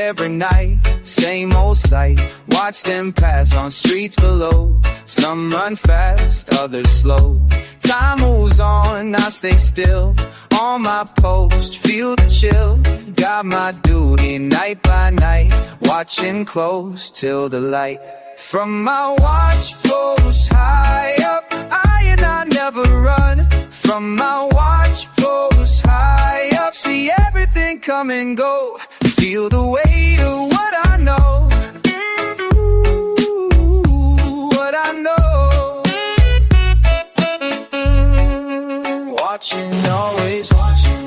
every night, same old sight. Watch them pass on streets below. Some run fast, others slow. Time moves on, I stay still. On my post, feel the chill. Got my duty night by night, watching close till the light. From my watch post high up, I never run. From my watch post high up, see everything come and go. Feel the weight of what I know. What I know. Watching, always watching.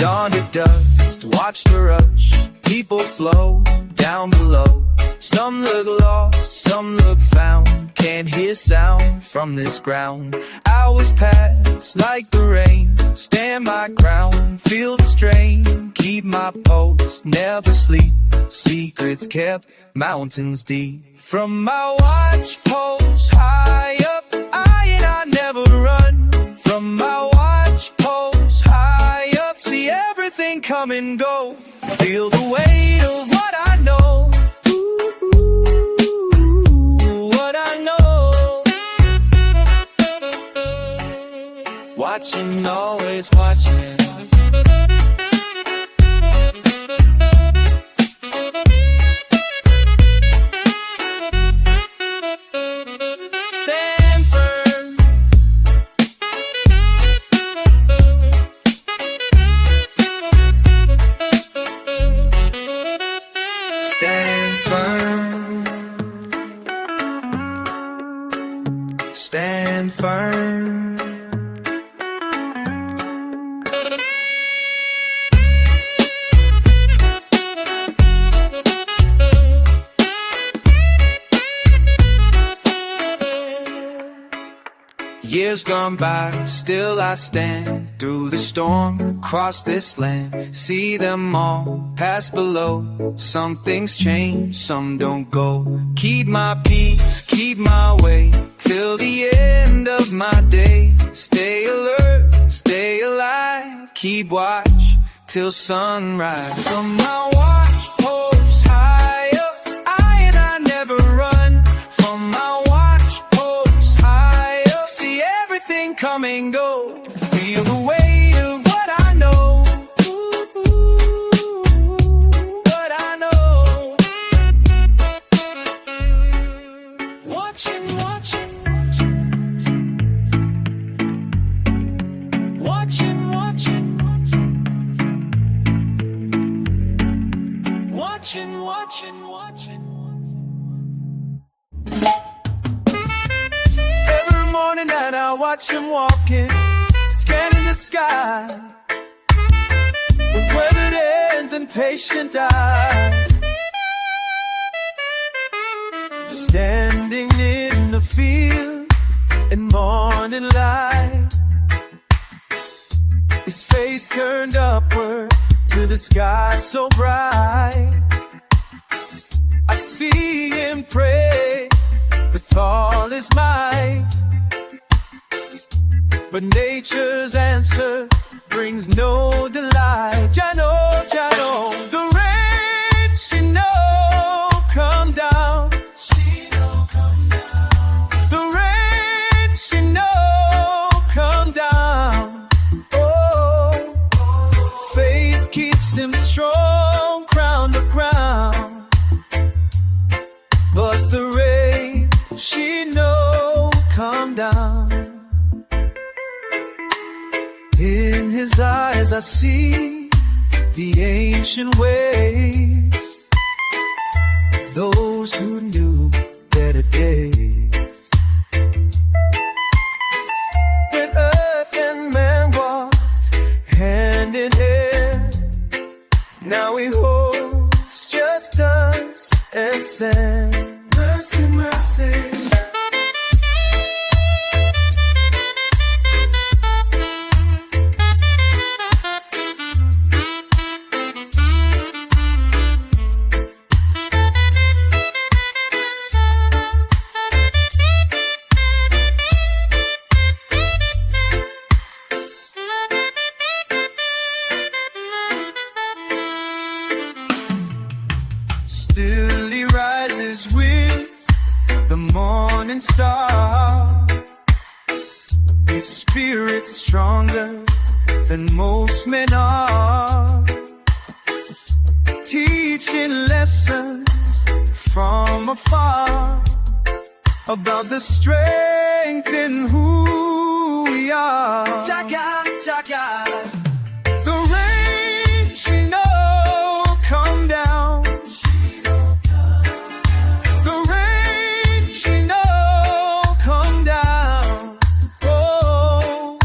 Dawn to dusk, watch the rush. People flow down below. Some look lost, some look found. Can't hear sound from this ground. Hours pass like the rain. Stand my ground, feel the strain. Keep my post, never sleep. Secrets kept, mountains deep. From my watch post high up, I never run. From my watch post high up, see everything come and go. Feel the weight of what I know. What I know. Watching, always watching. Stand firm. Years gone by, still I stand. Through the storm, across this land. See them all pass below. Some things change, some don't go. Keep my peace, keep my way, till the end of my day. Stay alert, stay alive. Keep watch, till sunrise. From my watch post high up, I never run. From my watch post high up, see everything come and go. Feel the weight of what I know. What I know. Watching, watching, watching, watching, watching, watching, watching. Every morning and I watch him walking, scanning the sky with weathered ends and patient eyes. Standing in the field in morning light, his face turned upward to the sky so bright. I see him pray with all his might, but nature's answer brings no delight. Jano, Jano, the rain, she know, come down. She know, come down. The rain, she know, come down. Oh, faith keeps him strong, crown to crown. But the rain, she know, come down. In his eyes I see the ancient ways, those who knew better days. When earth and man walked hand in hand, now he holds just us and sand. Mercy, mercy. His spirit stronger than most men are, teaching lessons from afar about the strength in who we are. Jaga, Jaga. The rain she know come down. The rain she know come down. Oh,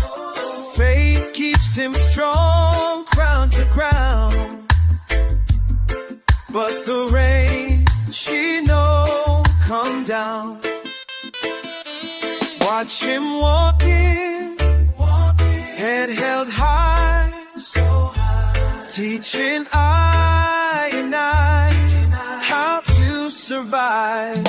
faith keeps him strong, crown to crown. But the rain she know come down. Watch him walking, head held high, teaching I and I how to survive.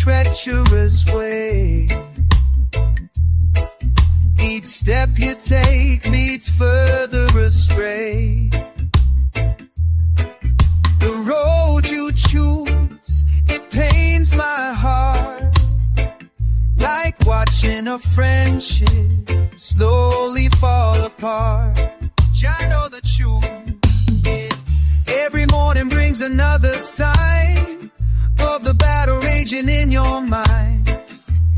Treacherous way. Each step you take leads further astray. The road you choose, it pains my heart, like watching a friendship slowly fall apart. I know the truth. Every morning brings another sign of the battle raging in your mind.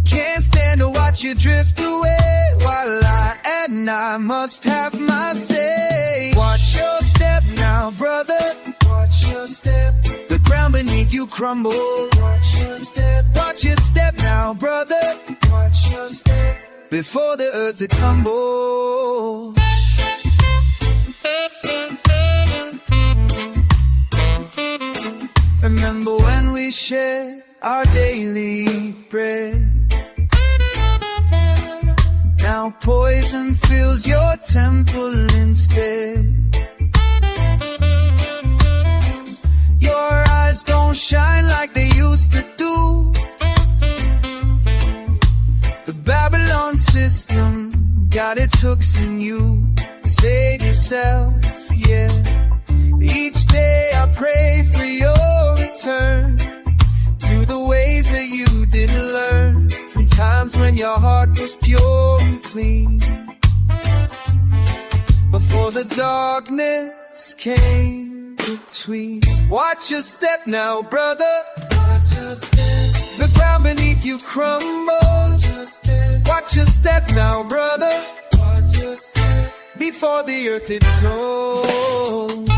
Can't stand to watch you drift away, while I and I must have my say. Watch your step now, brother. Watch your step. The ground beneath you crumble. Watch your step. Watch your step now, brother. Watch your step. Before the earth it tumbles. Remember when we shared our daily bread? Now poison fills your temple instead. Your eyes don't shine like they used to do. The Babylon system got its hooks in you. Save yourself, yeah. Each day I pray for your return to the ways that you didn't learn, from times when your heart was pure and clean, before the darkness came between. Watch your step now, brother. Watch your step. The ground beneath you crumbles. Watch your step now, brother. Watch your step. Before the earth it tolls.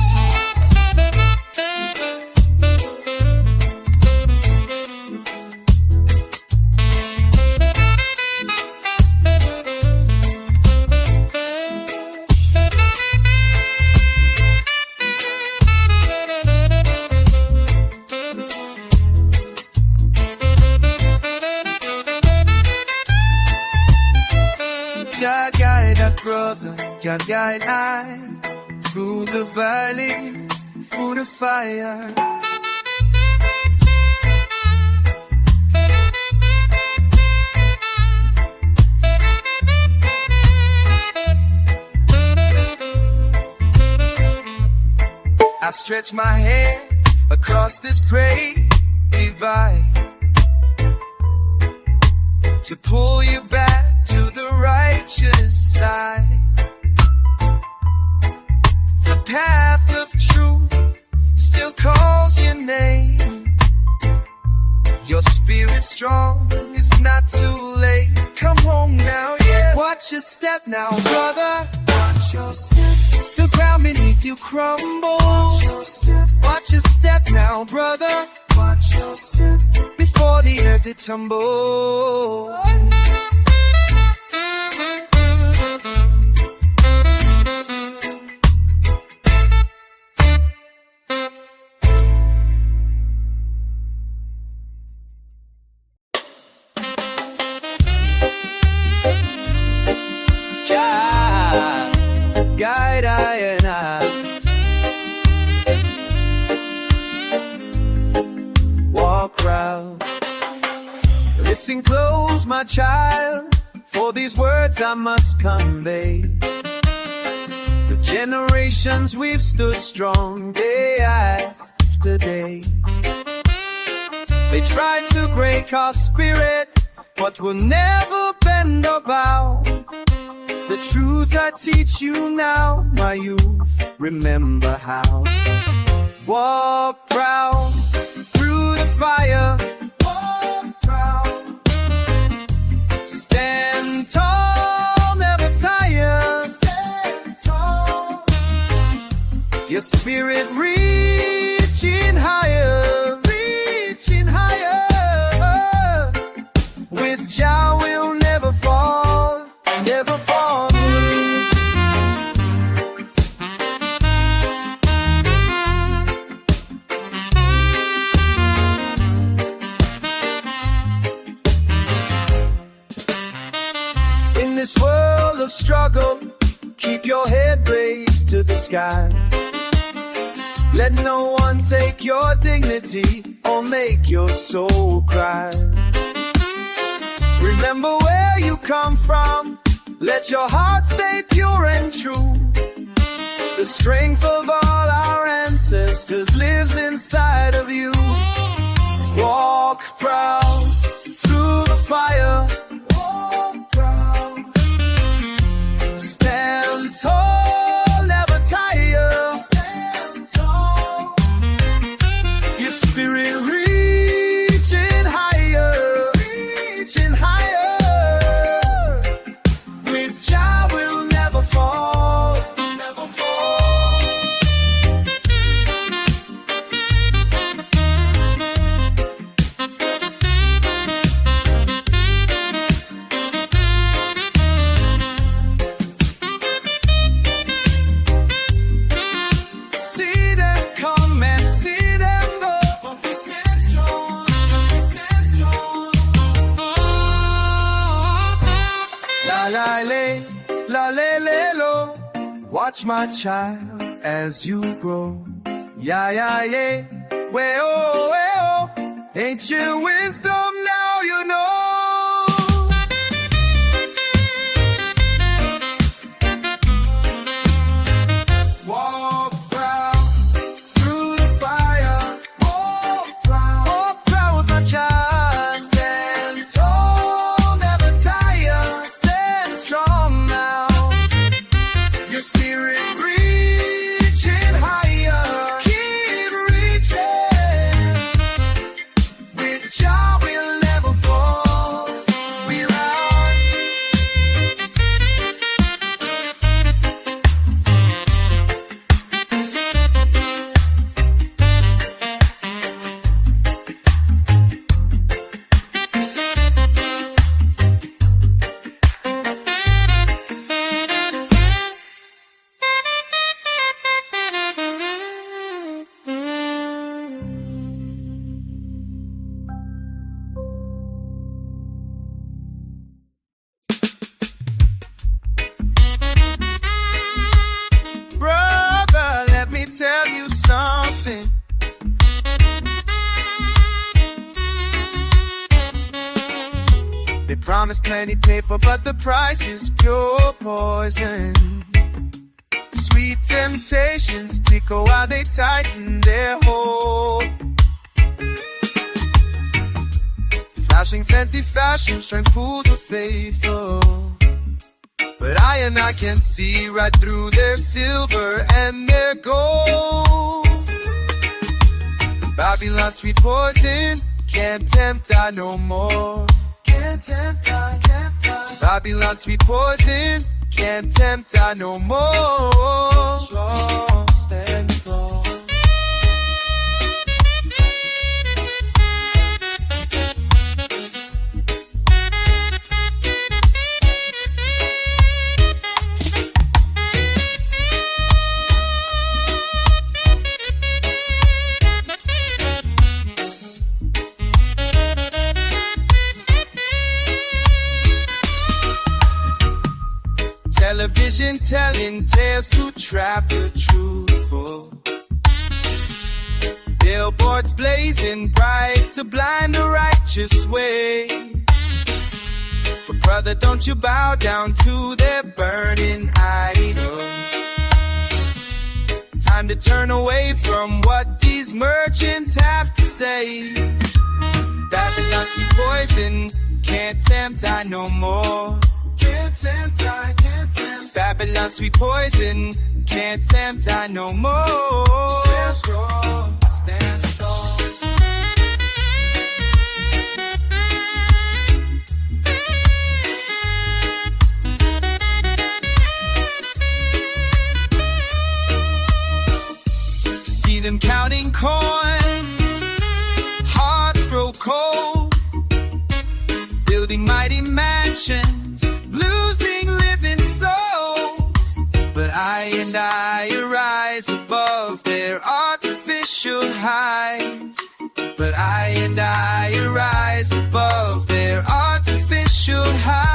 God guide that brother, God guide I, through the valley, through the fire. I stretch my hand across this great divide to pull you back to the righteous side. The path of truth still calls strong, it's not too late. Come home now, yeah. Watch your step now, brother. Watch your step. The ground beneath you crumble. Watch your step. Watch your step now, brother. Watch your step. Before the earth it tumbles. Guide I and I. Walk round. Listen close, my child, for these words I must convey. The generations we've stood strong day after day. They tried to break our spirit, but we'll never bend or bow. The truth I teach you now, my youth, remember how. Walk proud through the fire. Walk proud. Stand tall, never tire. Stand tall. Your spirit reaching higher, reaching higher. With Jah we'll never fall, never fall. In this world of struggle, keep your head raised to the sky. Let no one take your dignity or make your soul cry. Remember where you come from. Let your heart stay pure and true. The strength of all our ancestors lives inside of you. Walk proud through the fire. Walk proud. Stand tall, never tire. Stand tall. Your spirit reaching higher, reaching higher. Watch my child as you grow. Yeah, yeah, yeah. Way oh. Ancient wisdom now you know. Walk proud through the fire. Walk proud with my child. Stand tall, never tire. Stand strong now. Your spirit reaching higher, keep reaching. With Jah we'll never fall. We rise. Brother, let me tell you something. They promise plenty paper, but the price is pure poison. Sweet temptations tickle while they tighten their hold. Flashing fancy fashion, strength fooled the faithful. But I can see right through their silver and their gold. Babylon's sweet poison can't tempt I no more. Can't tempt I, can't I. Babylon sweet poison, can't tempt I no more. Strong, stand strong. Television telling tales to trap the truthful. Billboards blazing bright to blind the righteous way. But brother, don't you bow down to their burning idols. Time to turn away from what these merchants have to say. Babylon sweet poison, can't tempt I no more. Can't tempt I, can't tempt. Babylon sweet poison, can't tempt I no more. Stand strong, stand strong. See them counting coins, hearts grow cold, building mighty mansions, losing living souls. But I arise above their artificial highs. But I arise above their artificial highs.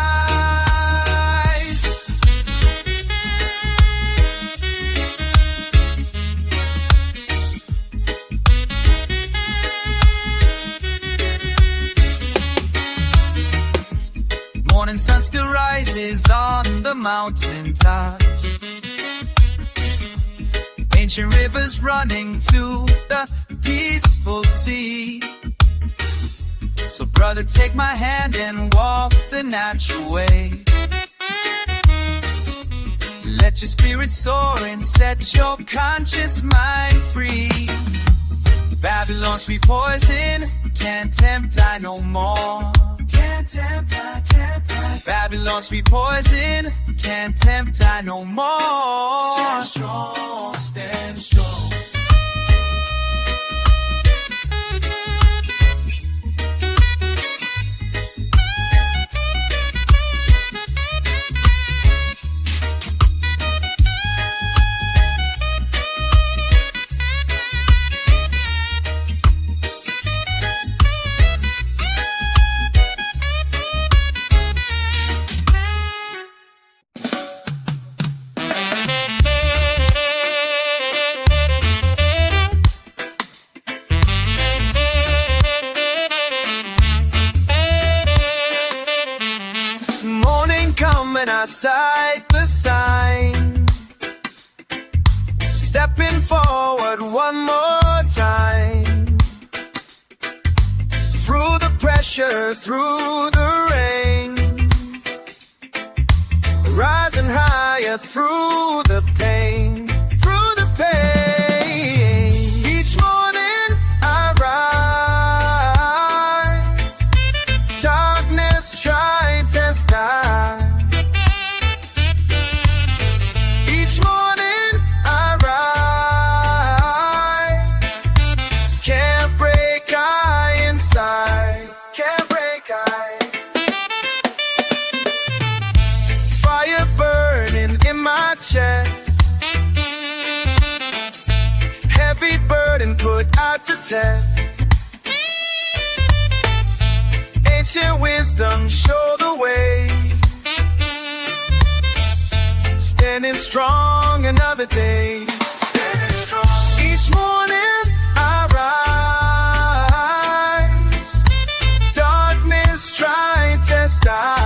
Morning sun still rises on the mountain tops. Ancient rivers running to the peaceful sea. So brother, take my hand and walk the natural way. Let your spirit soar and set your conscious mind free. Babylon sweet poison, can't tempt I no more. Can't tempt I, can't tempt. Babylon sweet poison, can't tempt I no more. Stand strong, stand strong. Sight the sign, stepping forward one more time. Through the pressure, through the rain, rising higher through the pain, through the pain. Each morning I rise, darkness try to stop. Heavy burden put out to test. Ancient wisdom show the way. Standing strong another day. Standing strong. Each morning I rise, darkness trying to stop.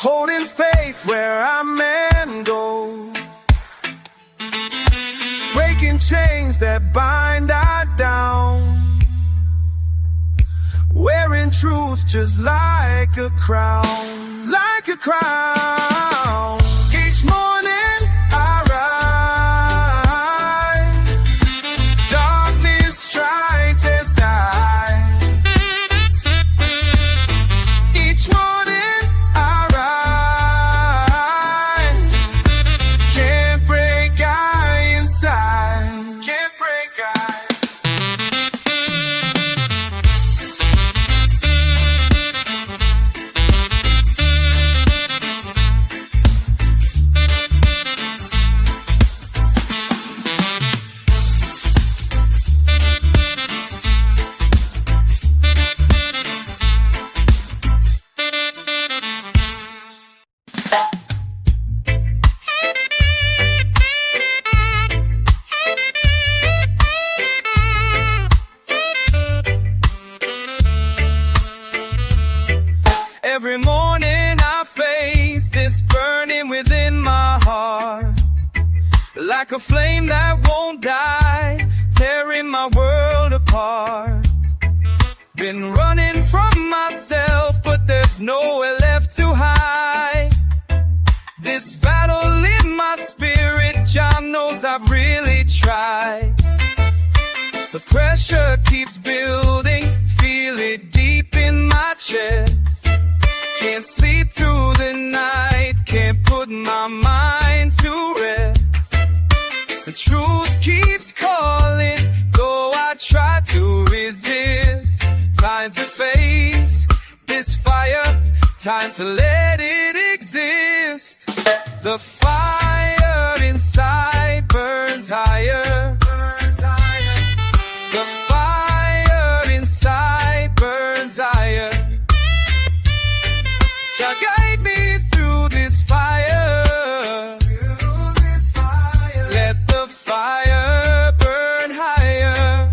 holding faith where our men go, breaking chains that bind us down, wearing truth just like a crown, like a crown. Each morning I rise, darkness tries to die. Each morning I rise, can't break I inside, can't break I. Every morning I face this burning within my heart, like a flame that won't die, tearing my world apart. Been running from myself, but there's nowhere left to hide. This battle in my spirit, Jah knows I've really tried. The pressure keeps building, feel it deep in my chest. Can't sleep through the night, can't put my mind to rest. The truth keeps calling, though I try to resist. Time to face this fire, time to let it exist. The fire inside burns higher. The fire inside burns higher. Jah guide me through this fire. Let the fire burn higher.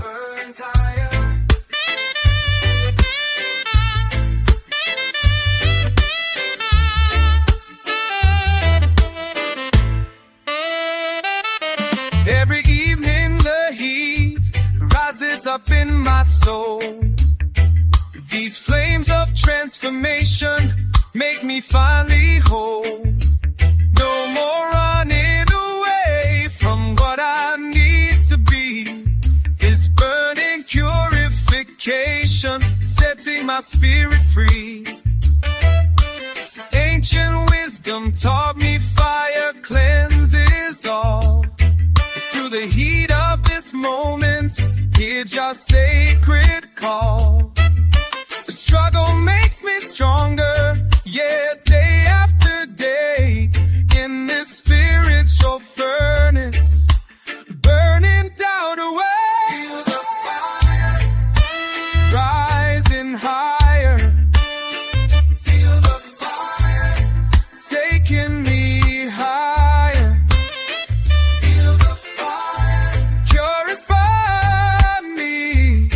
Every evening the heat rises up in my soul. These flames of transformation make me finally whole. No more running away from what I need to be. This burning purification, setting my spirit free. Ancient wisdom taught me fire cleanses all. Through the heat of this moment, hear your sacred call. The struggle makes me stronger, yeah, day after day. In this spiritual furnace, burning down away. Feel the fire rising higher. Feel the fire taking me higher. Feel the fire purify me.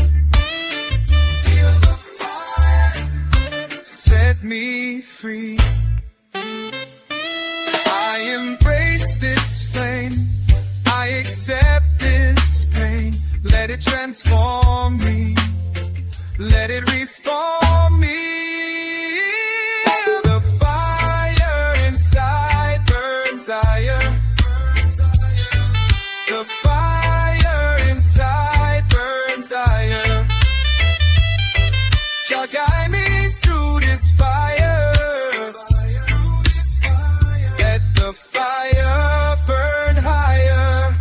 Feel the fire set me free. I embrace this flame, I accept this pain. Let it transform me, let it reform me. The fire inside burns higher. The fire inside burns higher. Jah guide me through this fire. Let the fire burn higher.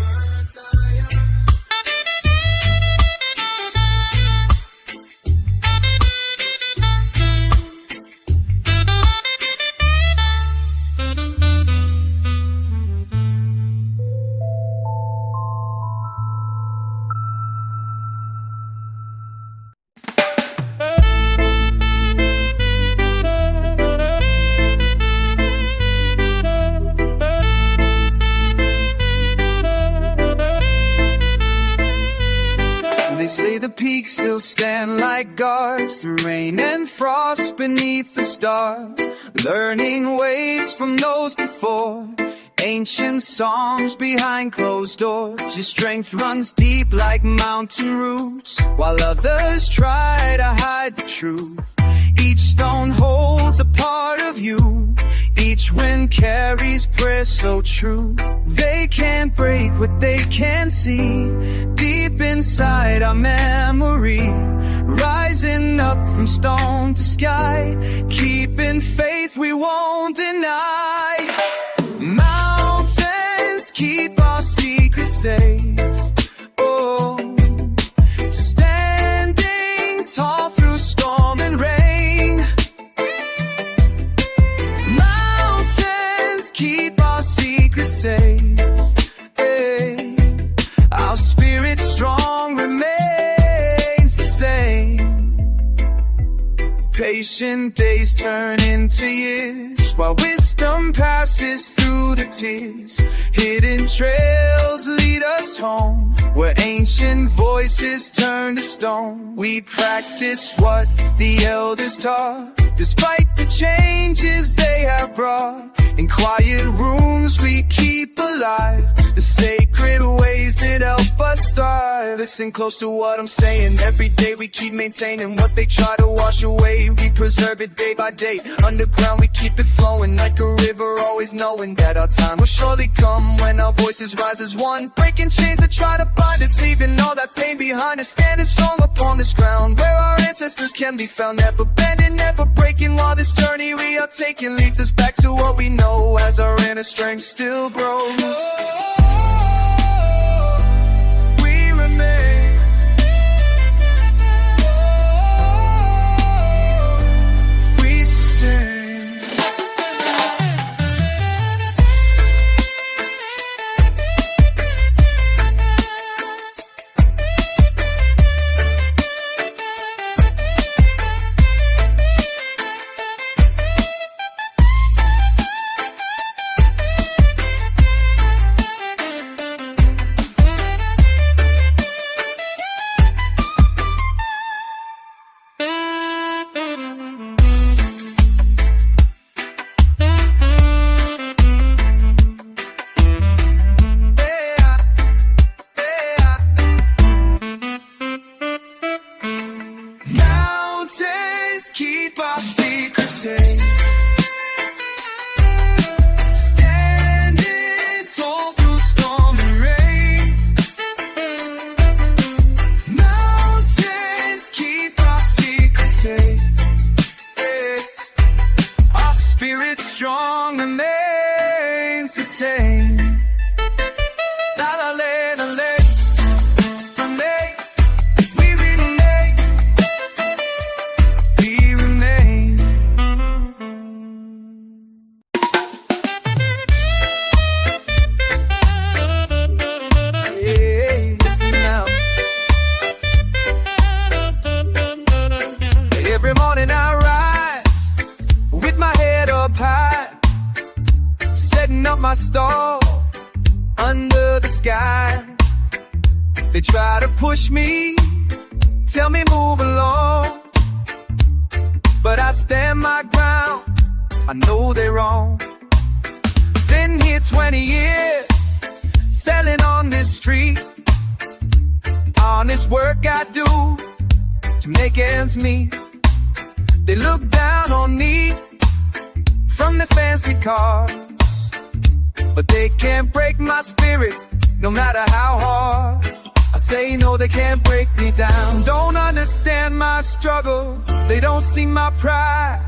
night guards through rain and frost beneath the stars, learning ways from those before. Ancient songs behind closed doors. Your strength runs deep like mountain roots, while others try to hide the truth. Each stone holds a part of you. Each wind carries prayer so true. They can't break what they can't see. Deep inside our memory, rising up from stone to sky, keeping faith we won't deny. Mountains keep our secrets safe. Oh, standing tall through storm and rain. Mountains keep our secrets safe. Hey, our spirit strong remains the same. Patient days turn into years, while wisdom passes through the tears. Hidden trails lead us home, where ancient voices turn to stone. We practice what the elders taught, despite the changes they have brought. In quiet rooms we keep alive the sacred ways that help us thrive. Listen close to what I'm saying. Every day we keep maintaining what they try to wash away. We preserve it day by day. Underground we keep it flowing like a river, always knowing that our time will surely come when our voices rise as one. Breaking chains that try to bind us, leaving all that pain behind us. Standing strong upon this ground where our ancestors can be found. Never bending, never breaking, while this journey we are taking leads us back to what we know as our inner strength still grows. We remain. We sustain. Keep our secrets safe. Standing tall through storm and rain. Mountains keep our secrets safe. Hey. Our spirit strong remains the same. La la la la la. Every morning I rise with my head up high, setting up my stall under the sky. They try to push me, tell me move along, but I stand my ground, I know they're wrong. Been here 20 years, selling on this street, honest work I do to make ends meet. They look down on me from the fancy cars, but they can't break my spirit, no matter how hard. I say no, they can't break me down. Don't understand my struggle, they don't see my pride,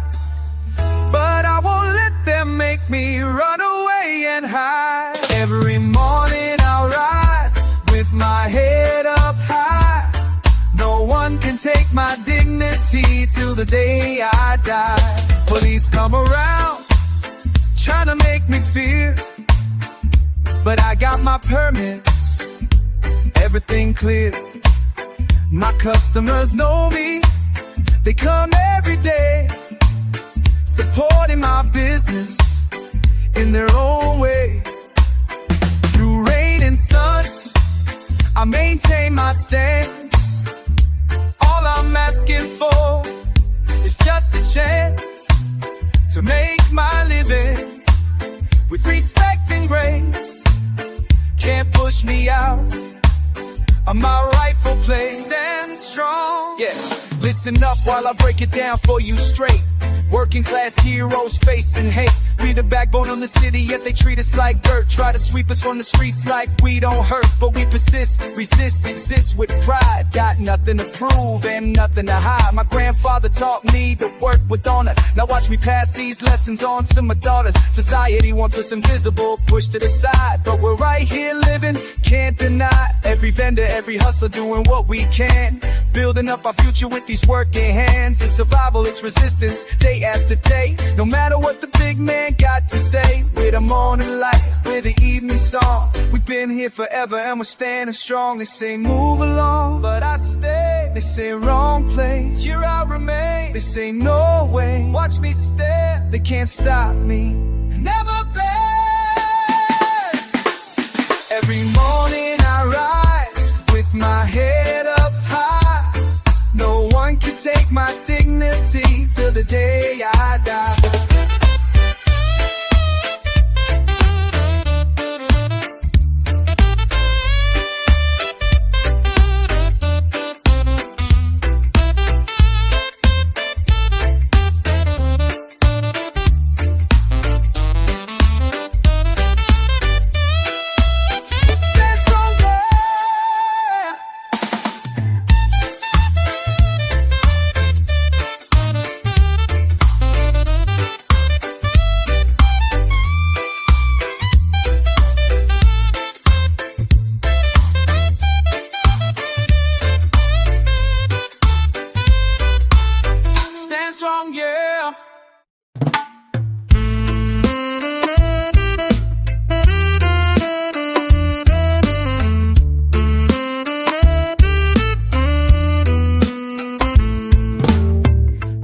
but I won't let them make me run away and hide. Every morning I'll rise with my head up high. No one can take my dignity till the day I die. Police come around, trying to make me fear, but I got my permits, everything clear. My customers know me, they come every day, supporting my business in their own way. Through rain and sun, I maintain my stance. All I'm asking to make my living with respect and grace. Can't push me out of my rightful place. Stand strong. Yeah, listen up while I break it down for you straight. Working class heroes facing hate. We the backbone of the city, yet they treat us like dirt. Try to sweep us from the streets like we don't hurt, but we persist, resist, exist with pride. Got nothing to prove and nothing to hide. My grandfather taught me to work with honor. Now watch me pass these lessons on to my daughters. Society wants us invisible, pushed to the side, but we're right here living, can't deny. Every vendor, every hustler doing what we can, building up our future with these working hands. In survival, it's resistance, day after day. No matter what the big man got to say, with the morning light, with the evening song. We've been here forever and we're standing strong. They say move along, but I stay. They say wrong place, here I remain. They say no way, watch me stare. They can't stop me, never bend. Every morning I rise with my head up high. No one can take my dignity till the day I die.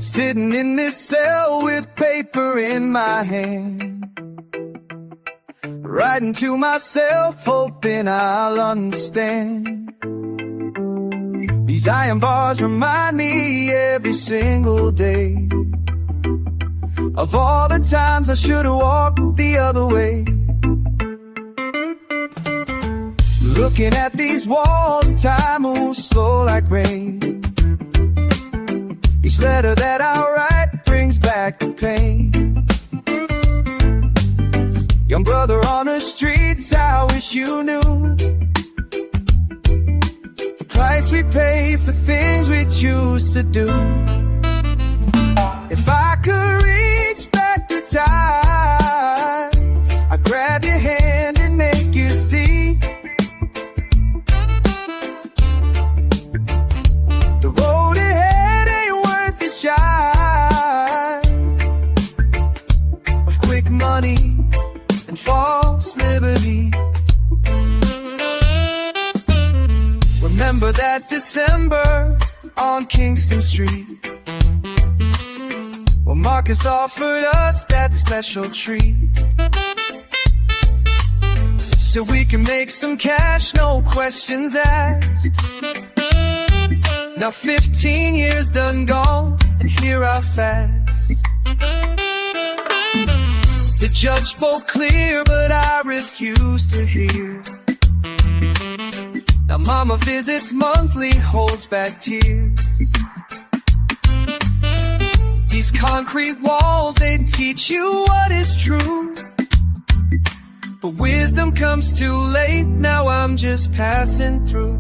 Sitting in this cell with paper in my hand, writing to myself, hoping I'll understand. These iron bars remind me every single day of all the times I should've walked the other way. Looking at these walls, time moves slow like rain. Each letter that I write brings back the pain. Young brother on the streets, I wish you knew the price we pay for things we choose to do. If I could reach back through time, I'd grab your hand and make you see the road ahead ain't worth the shine of quick money and false liberty. Remember that December on Kingston Street, well, Marcus offered us that special treat, so we can make some cash, no questions asked. Now 15 years done gone, and here I fast. The judge spoke clear, but I refuse to hear. Now mama visits monthly, holds back tears. These concrete walls, they teach you what is true, but wisdom comes too late, now I'm just passing through.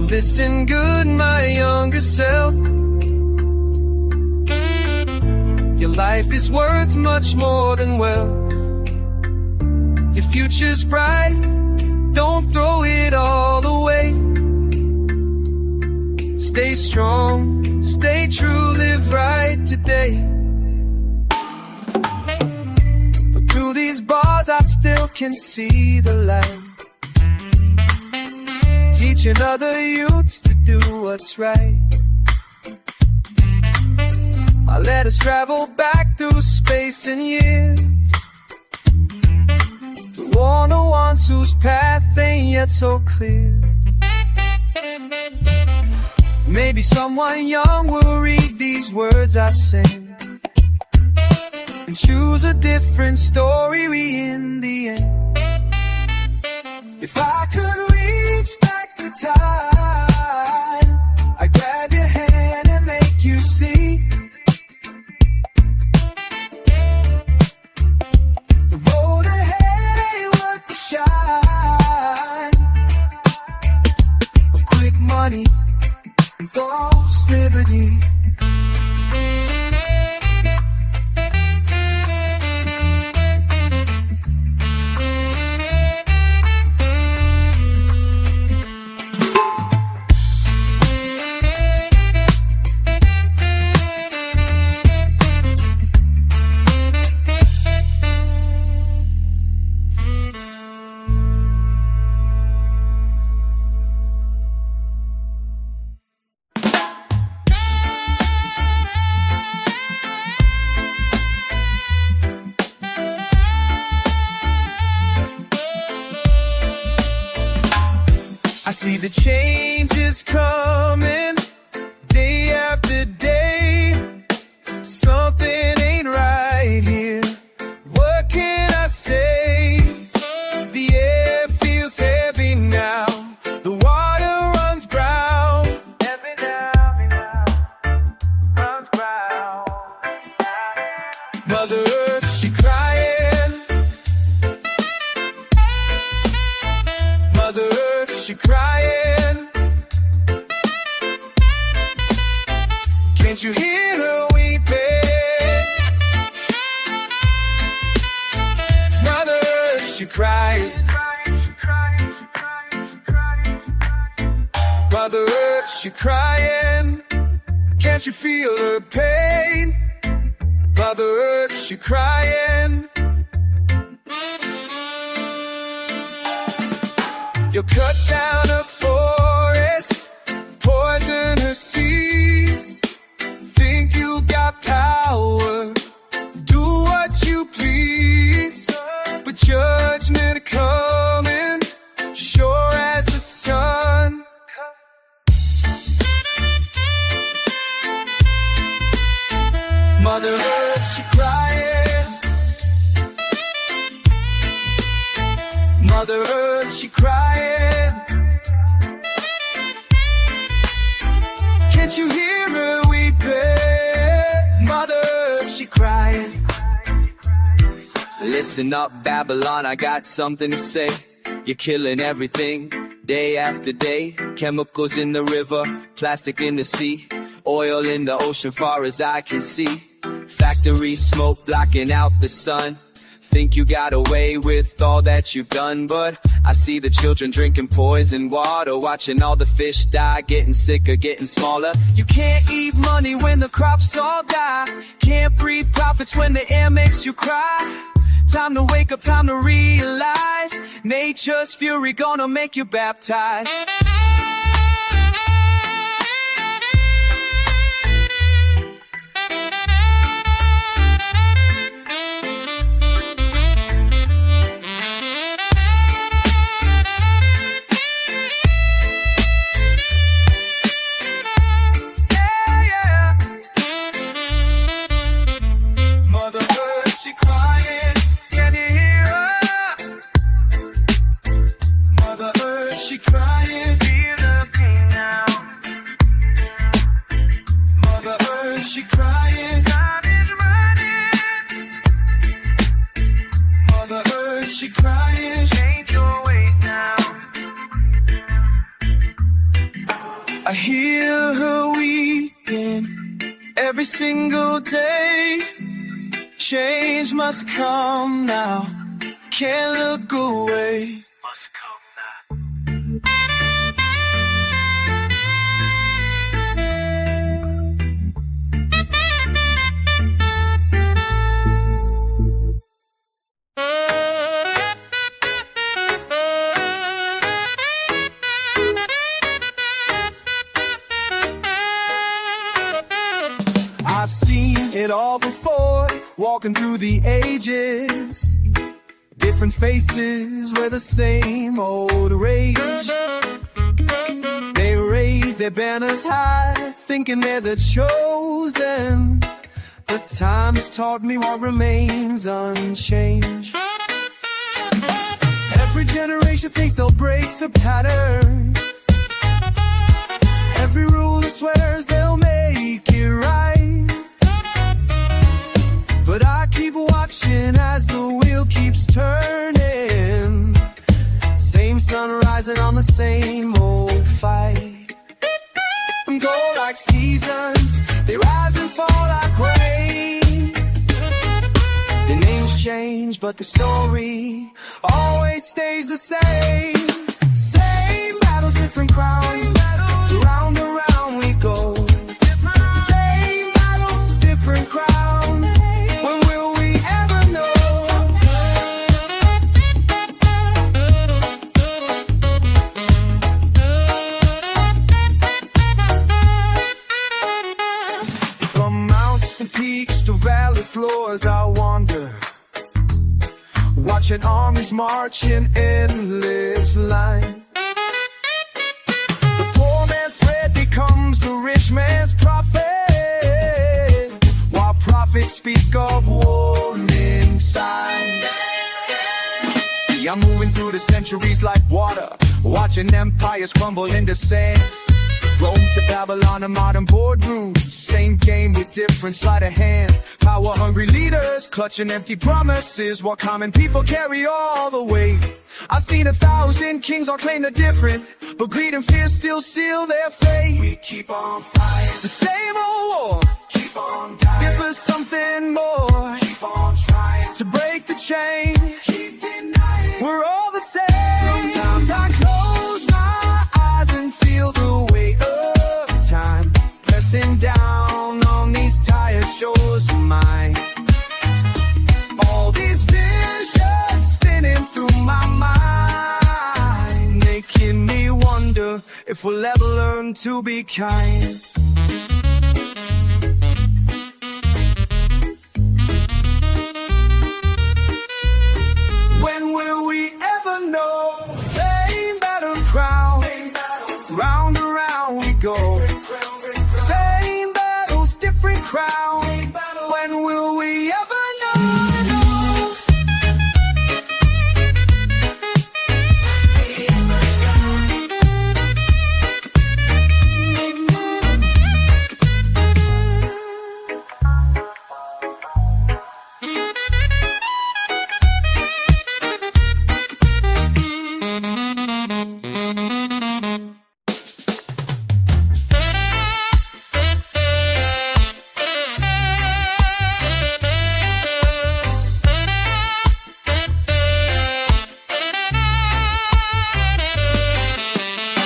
Listen good, my younger self, your life is worth much more than wealth. Your future's bright, don't throw it all away. Stay strong, stay true, live right today. But through these bars I still can see the light, teaching other youths to do what's right. I let us travel back through space and years, to warn the ones whose path ain't yet so clear. Maybe someone young will read these words words I sing, and choose a different story in the end. If I could reach back the time, I'd grab your hand and make you see the road ahead ain't worth the shine of quick money and false liberty. I see the changes coming day after day. Something ain't right here. What can I say? The air feels heavy now. The water runs brown. Heavy now, runs brown. Mother Earth, she crying. Mother Earth, she crying. Can't you hear her weeping? Mother Earth, she crying. Mother Earth, she crying. Can't you feel her pain? Mother Earth, she crying. You cut down a forest, poison her seas. Think you got power, do what you please. But judgment coming, sure as the sun. Mother Earth, she crying. Mother Earth, she crying. Can't you hear her weeping? Mother Earth, she crying. Listen up, Babylon, I got something to say. You're killing everything, day after day. Chemicals in the river, plastic in the sea, oil in the ocean far as I can see. Factory smoke blocking out the sun. Think you got away with all that you've done, but I see the children drinking poison water, watching all the fish die, getting sicker, getting smaller. You can't eat money when the crops all die. Can't breathe profits when the air makes you cry. Time to wake up, time to realize nature's fury gonna make you baptized. She crying, time is running. Mother Earth, she crying. Change your ways now. I hear her weeping every single day. Change must come now. Can't look away. Must come now. I've seen it all before, walking through the ages. Different faces wear the same old rage. They raise their banners high, thinking they're the chosen. has taught me what remains unchanged. Every generation thinks they'll break the pattern. Every ruler swears they'll make it right. But I keep watching as the wheel keeps turning. Same sun rising on the same old fight. Go like seasons, they rise and fall like rain. The names change, but the story always stays the same. Same battles, different crowns. Round and round we go. Same battles, different crowns. When will we ever know? From mountain peaks to valley floors I wander, watching armies march in endless line. The poor man's bread becomes the rich man's profit, while prophets speak of warning signs. See, I'm moving through the centuries like water, watching empires crumble into sand. Rome to Babylon, a modern boardroom, same game with different sleight of hand. Power-hungry leaders clutching empty promises, while common people carry all the weight. I've seen 1,000 kings all claim they're different, but greed and fear still seal their fate. We keep on fighting the same old war, keep on dying, give us something more, keep on trying to break the chain, keep denying we're all the same. Sometimes I close my eyes and feel the weight of time pressing down on these tired shores of mine. All these visions spinning through my mind, making me wonder if we'll ever learn to be kind. When will we ever know? Same battle crown, round and round we go. Same battles, different crown. When will we ever know?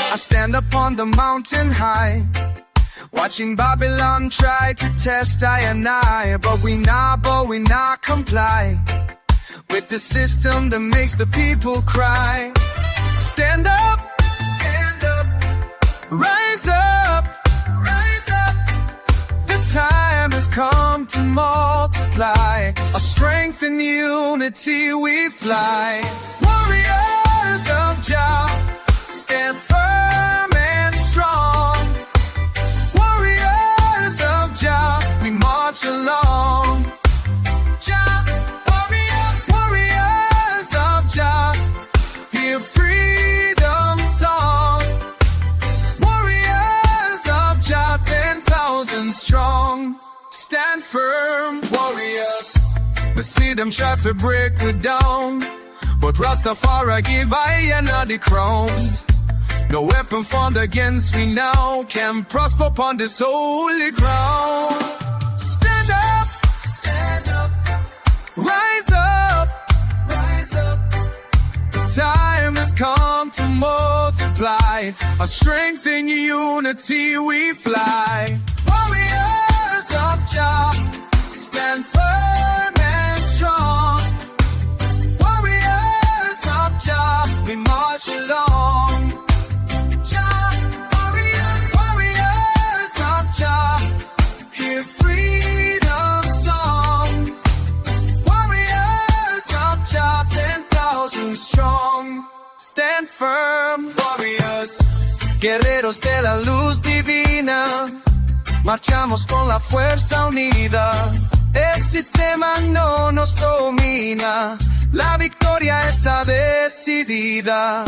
I stand upon the mountain high, watching Babylon try to test I and I. But we not comply with the system that makes the people cry. Stand up, rise up, rise up. The time has come to multiply. Our strength and unity we fly. Warriors of Jah, stand firm and strong. Warriors of Jah, we march along. Jah, warriors of Jah, hear freedom song. Warriors of Jah, 10,000 strong. Stand firm, warriors. We see them try to break it down, but Rastafari give I another crown. No weapon formed against me now can prosper upon this holy ground. Stand up, rise up, rise up. The time has come to multiply. Our strength in unity we fly. Warriors of Jah, stand firm and strong. Warriors of Jah, we march along. Warriors of Jah, hear freedom song. Warriors of Jah, 10,000 strong. Stand firm, warriors, guerreros de la luz divina. Marchamos con la fuerza unida. Es sistema no nos domina, la victoria está decidida.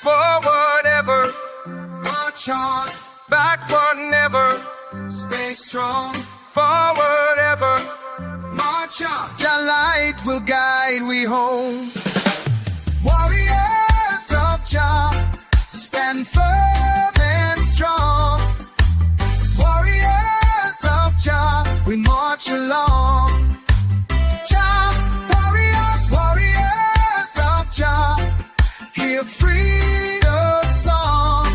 Forward ever, march on, backward never, stay strong. Forward ever, march on. Your light will guide we home. Warriors of Jah, stand firm and strong. Warriors of Jah, we march along. Jah, warriors, warriors of Jah, hear freedom's song.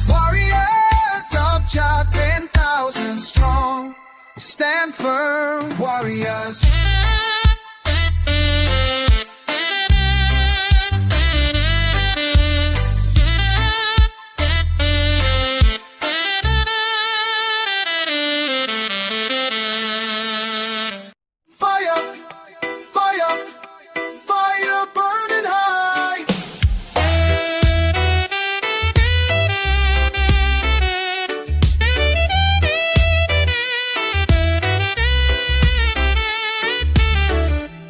Warriors of Jah, 10,000 strong. Stand firm, warriors. Fire, fire, fire burning high.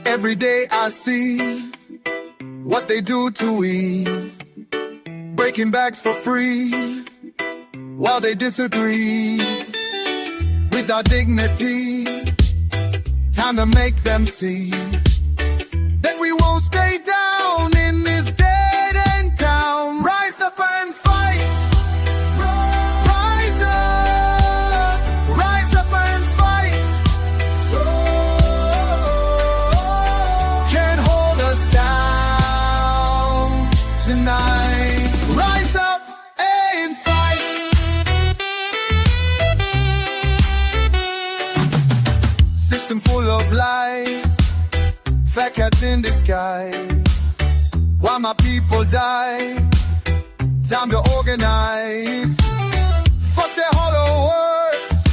Every day I see what they do to we, breaking backs for free while they disagree with our dignity. Time to make them see that we won't stay down in this dead end town. Rise up and fight. Rise up. Rise up and fight. So can't hold us down tonight. Rise up and fight. System full of lies, fat cats in disguise. While my people die, time to organize. Fuck their hollow words,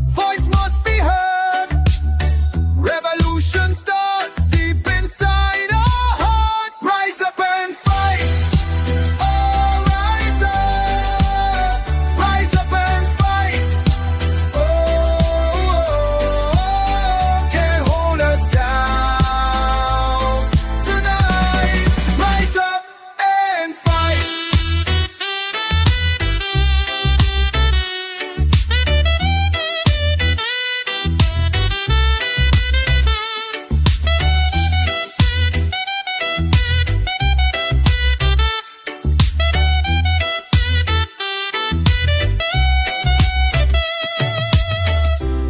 voice must be heard. Revolution starts deep inside our hearts. Rise up and fight. Oh, rise up. Rise up and fight. Oh, can't hold us down tonight. Rise up and fight.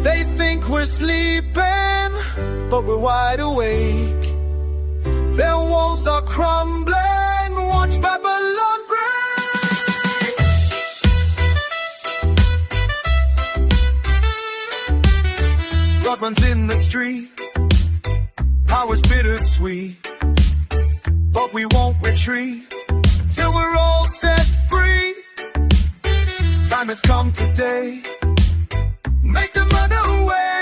They think we're sleeping, but we're wide awake. Their walls are crumbling, watch Babylon break. Blood runs in the street, power's bittersweet, but we won't retreat till we're all set free. Time has come today, make them run away.